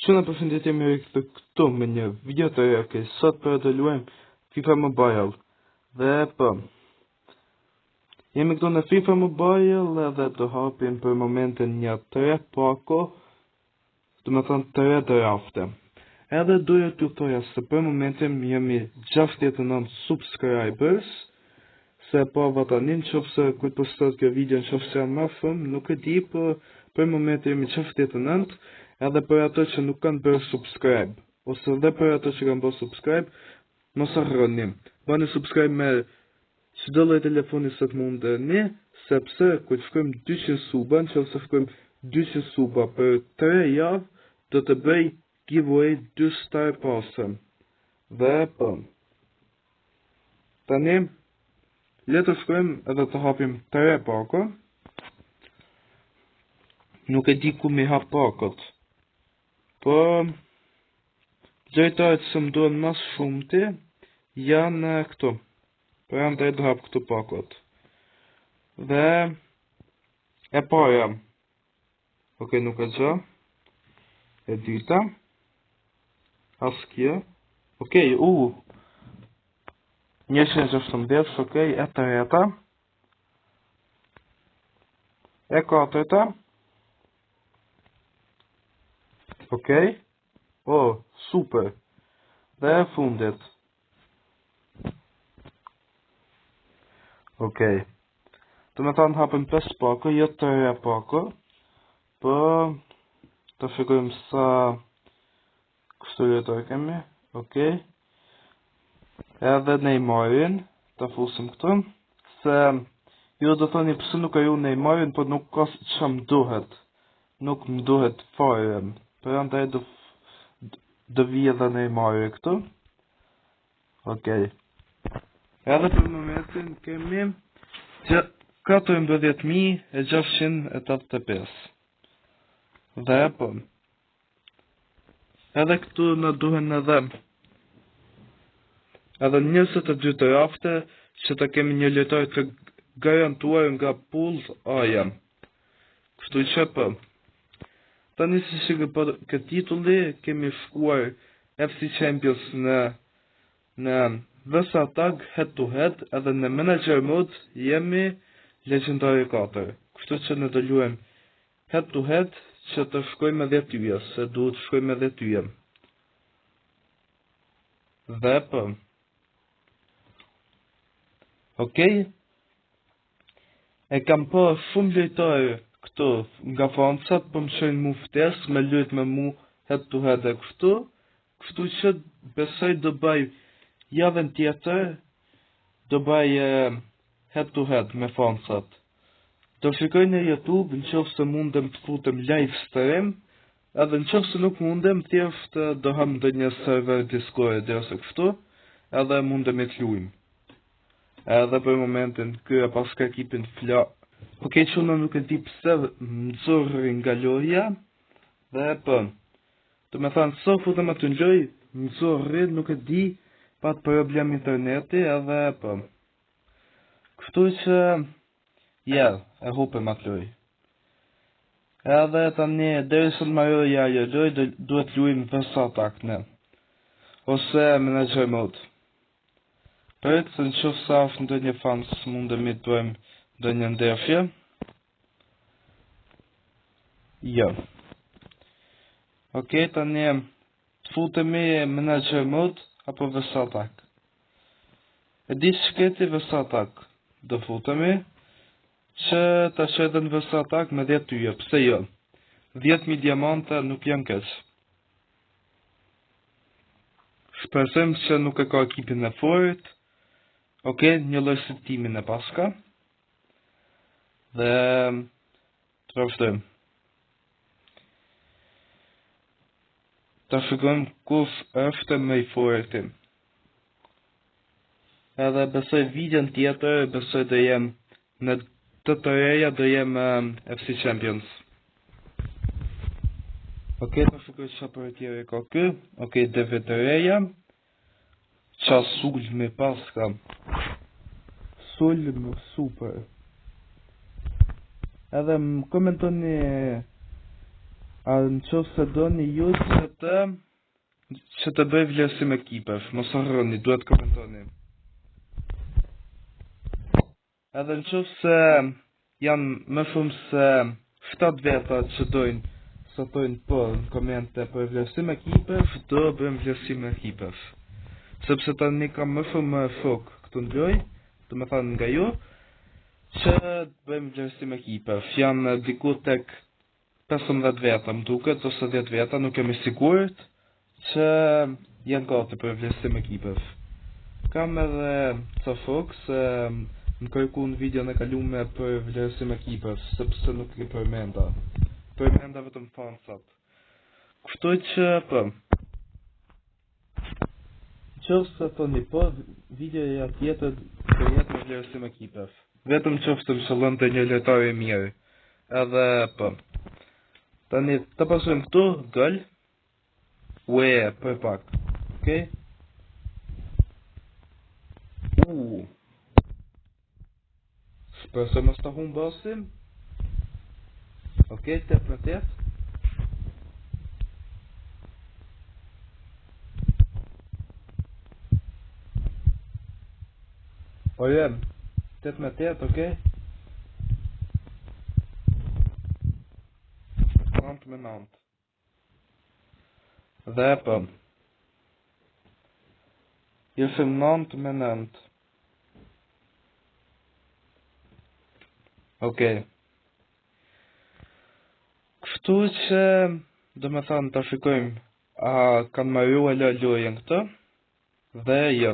Shuna përshëndetje me këtë këtu me një video të re, okay. Sot për të luajmë FIFA Mobile. Dhe po, jemi këtu në FIFA Mobile edhe të hapim për momentin një 3 pako, të më thonë 3 drafte. Edhe duhet t'ju thoja se për momentin jemi 69 subscribers, se po vatanin qofse kujt postot kjo video qofse janë më shumë, nuk e di, për momentin jemi 69. Edhe për ato që nuk kanë bërë subscribe, ose edhe për ato që kanë bërë subscribe, mos harroni, bëni subscribe me çdo lloj telefoni sa të mundeni, sepse kur shkojmë 200 suba, nëse shkojmë 200 suba për 3 javë, do të bëj giveaway 2 star pass. Dhe po. Tani le të shkojmë edhe të hapim 3 pako. Nuk e di ku mi hap pakot. Po, gjëjtarët që më duhen mas shumëti, janë këtu. Po janë të hap këtu pakot. Dhe, e para, ok, nuk e gjë. E dyta, as kjo. Ok, 116, ok, e treta. E katërta. Ok, super. Dhe e fundit. Ok. Të me thanë hapëm 5 pako, jo 3 pako. Po, të shikojmë sa kështu jetë kemi. Ok. Edhe Neymarin, të fusim këtu. Se, ju do thoni pëse nuk e ju Neymarin, po nuk ka që më duhet. Nuk më duhet fare. Për andaj do vijë dhe Neymari këtu. Okej. Edhe për momentin kemi 14.685. Dhe po. Edhe këtu në duhen edhe 22 drafte që të kemi një lojtar të garantuar nga Pool A-ja. Kështu që po. Tani si shikë për këtë titulli, kemi shkuar FC Champions në vesa tag head to head, edhe në manager mode jemi legendary 4. Kështu që në të luajmë head to head që të shkojmë edhe tyja, se duhet shkojmë edhe tyja. Dhe po. Okej. E kam po shumë lojtarë këtu nga Francat, po më qenë mu ftes me lujt me mu head to head e kështu. Kështu që besoj do bëj javën tjetër, do bëj head to head me Francat. Do shikoj në YouTube, në qofë se mundem të futem live stream, edhe në qofë se nuk mundem, thjesht do ham ndë një server Discord ose kështu, edhe mundem e të luajm. Edhe për momentin, kërë pas ka ekipin fla. Okej, që unë nuk e di pëse më zorri nga loja. Dhe po. Të me thanë, so futëm atë në loj, më zorri, nuk e di, pat problem interneti, edhe po. Kështu që, e hupëm atë loj. Edhe tani, deri së në maroja e loj, duhet luajmë vesa atak, ne. Ose manager mode. Për të në qofë sa është ndë një fanë së mundemi të bëjmë ndë një ndërshje. Jo. Ok, tani të futemi manager mode apo vesa atak. E di që këti vesa atak do futemi që të shedhen vesa atak me 10 tyje, pse jo? 10.000 diamante nuk janë keq. Shpresojmë që nuk e ka ekipin e fort. Ok, një lloj timin e paska. Dhe të vazhdojmë. Ta shikojmë kush është më i forti. Edhe besoj videon tjetër, besoj do jem në të reja do jem FC Champions. Ok, ta shikoj që për tjere ka kë. Ok, deve të reja. Qa sulm me paska. Sulm super. Edhe më komentoni A në qoftë se doni ju që të bëj vlerësim ekipesh, mos harroni, duhet komentoni. Edhe në qoftë se janë më shumë se 7 veta që dojnë sa tojnë po në komente për vlerësim ekipesh, do bëjmë vlerësim ekipesh. Sepse tani kam më shumë shok këtu në lojë, do me thënë nga ju, që bëjmë vlerësim ekipesh. Janë diku tek 15 veta më duket, ose 10 veta, nuk jam i sigurt që janë gati për vlerësim ekipesh. Kam edhe ca shok se më kërku në videon e kalume për vlerësim ekipesh, sepse nuk i përmenda. Përmenda vetëm fansat. Kështu që po. Qoftë se thoni po, videoja tjetër do jetë me vlerësim ekipesh. Vetëm qoftë të më shëllon të një lojtar i mirë. Edhe po. Tani të pasojmë këtu, gëll. Ue, për pak. Okej? Shpresoj mos ta humbasim. Okej, 8-8. Po jem, 8-8, okej? 9-9. Dhe po. Jeshim 9-9. Okej. Kështu që do me thënë të shikojmë a kanë marrë e lojën këtë. Dhe jo.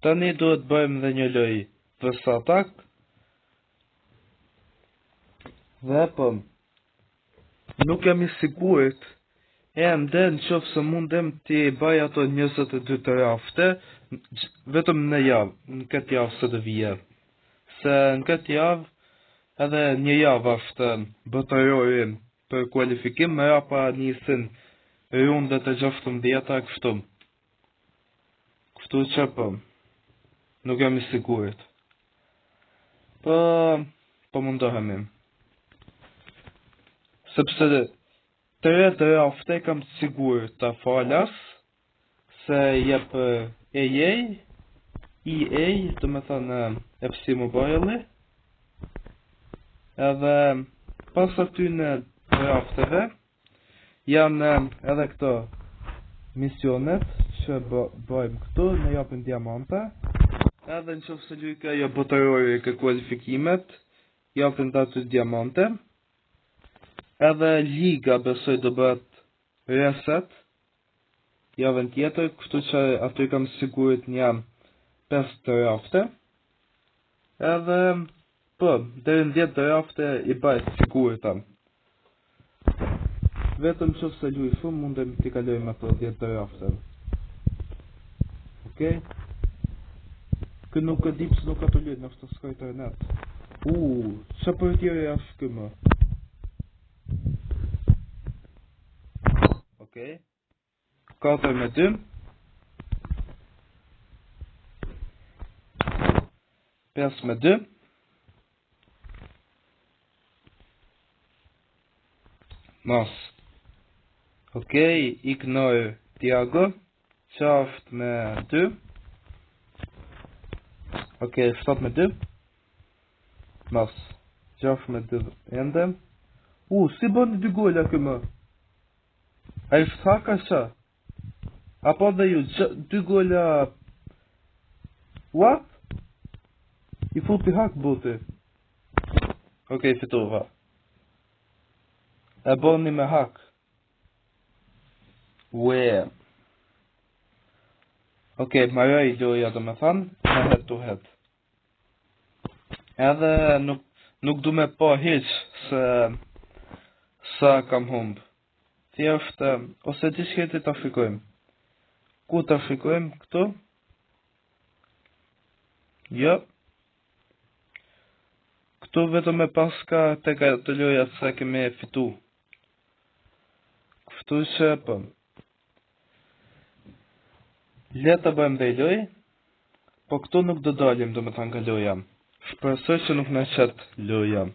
Tani duhet bëjmë dhe një lojë vs atak. Dhe po, nuk jam i sigurt e ndë në qoftë se mundem t'i baj ato 22 të rafte vetëm në javë, në këtë javë së të vije. Se në këtë javë edhe një javë është botërori për kualifikim, më rapa nisin rundet e 16 kështu. Kështu që po, nuk jam i sigurt. Po mundohemi. Sepse të retë rafte kam sigur të falas, se jep EA, të me thënë FC Mobile, edhe pas aty në rafteve, janë edhe këto misionet që bëjmë këtu, në japin diamante, edhe në qofë se lujka jo botërori ke kualifikimet, japin të aty diamante, edhe liga besoj do bëhet reset, javën tjetër, kështu që aty kam sigurit një 5 të rafte, edhe po, deri në 10 të rafte i bajt sigurita. Vetëm qoftë se luj shumë, mundem t'i kalojmë ato 10 të rafte. Okej? Kë nuk e di pse nuk ato luj, nështë s'ka internet. Që për tjere ashtë këmë? Okej. 4-2. 5-2. Mos. Okej, ignore Tiago. Qaft me 2. Okej, 7-2. Mos. Qaft me 2 ende. Si bën 2 gola këmë? A i shaka shë? Apo dhe ju 2 gola... What? I futi hak buti. Okej, fitova. E boni me hak. Ue. Okej, marrë i loja do me thanë, me head to head. Edhe nuk du me po hiq se sa kam humbë. Thjesht, ose ti shketi ta shikojmë. Ku ta shikojmë këtu? Jo. Këtu vetëm e paska teka të loja se kemi fitu. Kështu që po. Le të bëjmë dhe i loj, po këtu nuk do dalim do me thënë nga loja. Shpresoj që nuk në qëtë loja.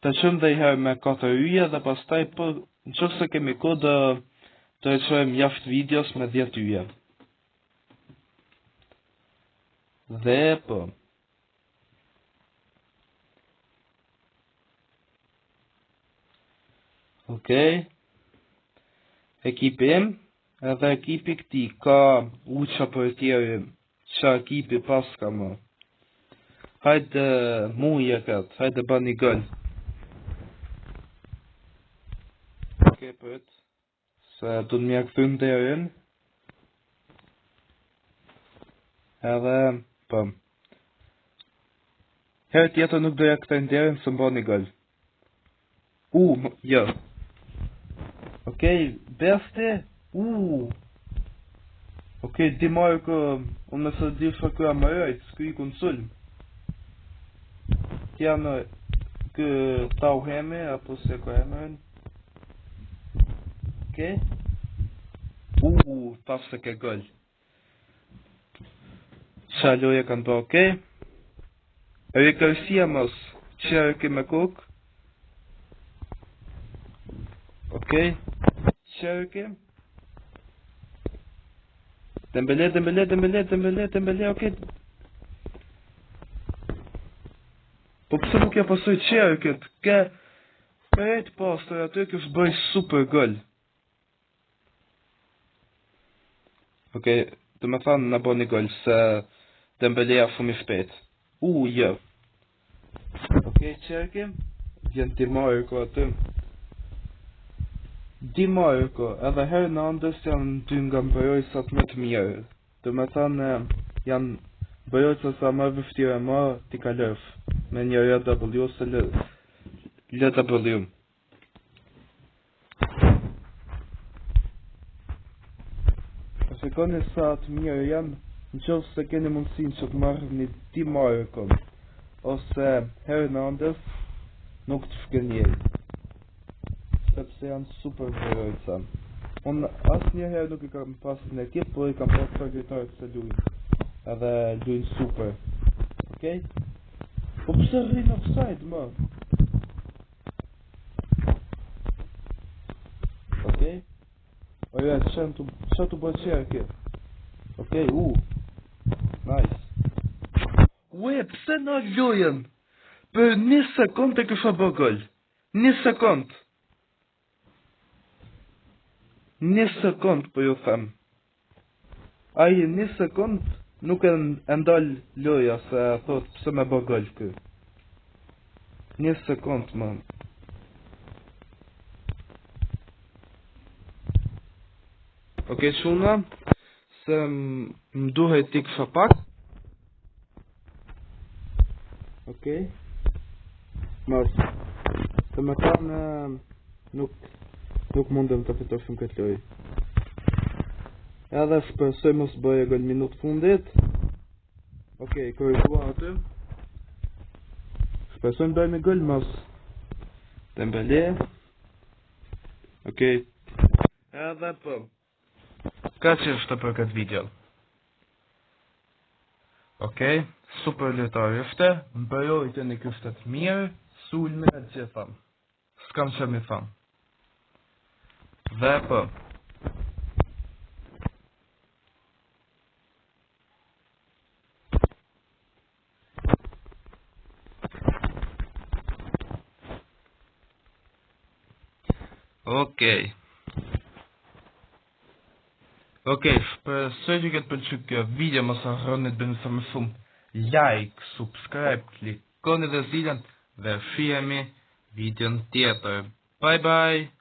të qëmë dhe i herë me 4 yje dhe pastaj për në qëfë se kemi kohë të reqojmë jashtë videos me 10 yje. Dhe po. Okej. Ekipi im, edhe ekipi këti ka uqa për tjeri qa ekipi pas ka më. Hajde muje këtë, hajde ba një gëll. Okej pët, se du në mja këthyn të jerin. Edhe, po. Herë tjetër nuk doja këthyn të jerin se mba një gëll. Jo. Okej, beste. Okej, di marrë kë, unë me së di shë kërë më rejtë, s'kri ku në sulm. Kja në kë tau heme, apo se kë hemen. Okej. Taf se ke gëll. Qa loje kanë do, okej. Rekërsia mos, qërë ke me kuk. Okej. Qërë ke. Dembele, okej. Po pëse nuk ja pasoj qërë këtë, ke përrejt pastor aty kështë bëj super gëll. Okej, të me thanë në bo një gëll, se Dembeleja shumë i shpet. Jo. Okej, qërë ke, vjen t'i marrë ko aty. Di marrë ko, edhe herë në andës janë dy nga mbërojësat më të mirë. Të me thanë janë mbërojësat sa më vështire më t'i ka lërf. Me një RW ose LW. Shikoni sa të mirë janë, në qoftë se keni mundësin që të marrë një di marrë kom, ose herë në andës nuk të shkënjej. Sepse janë super mbërojësa. Unë asë një herë nuk i kam pasë në ekip, por i kam pasë targetarët se lujnë. Edhe lujnë super. Okej? Po pëse rrinë offside, më? Okej? Oja, që të bërë qërë kje? Okej, nice. Pse në lujen? Për 1 sekund e kësha bë gëll. 1 sekund. 1 sekund, për ju them. Aji 1 sekund nuk e ndal loja, se thot pëse me bë gëll kë. 1 sekund, man. Okej, shuna, se më duhet t'i kësha pak. Okej. Mas, se me thanë nuk mundem të fitosh shumë këtë lojë. Edhe shpresoj mos bëje gol minutë fundit. Okej, korrigua aty. Shpresoj të bëjmë një gol mos Dembele. Okej. Edhe po. Ka që është për këtë video. Okej, super lojtar është, mbërojt e në kështet mirë, sulme e gjitha. S'kam që mi tham. Dhe po. Okej, shpresoj që këtë pëlqy kjo video, mos harroni të bëni sa më shumë like, subscribe, klikoni dhe zilën dhe shihemi videon tjetër. Bye bye.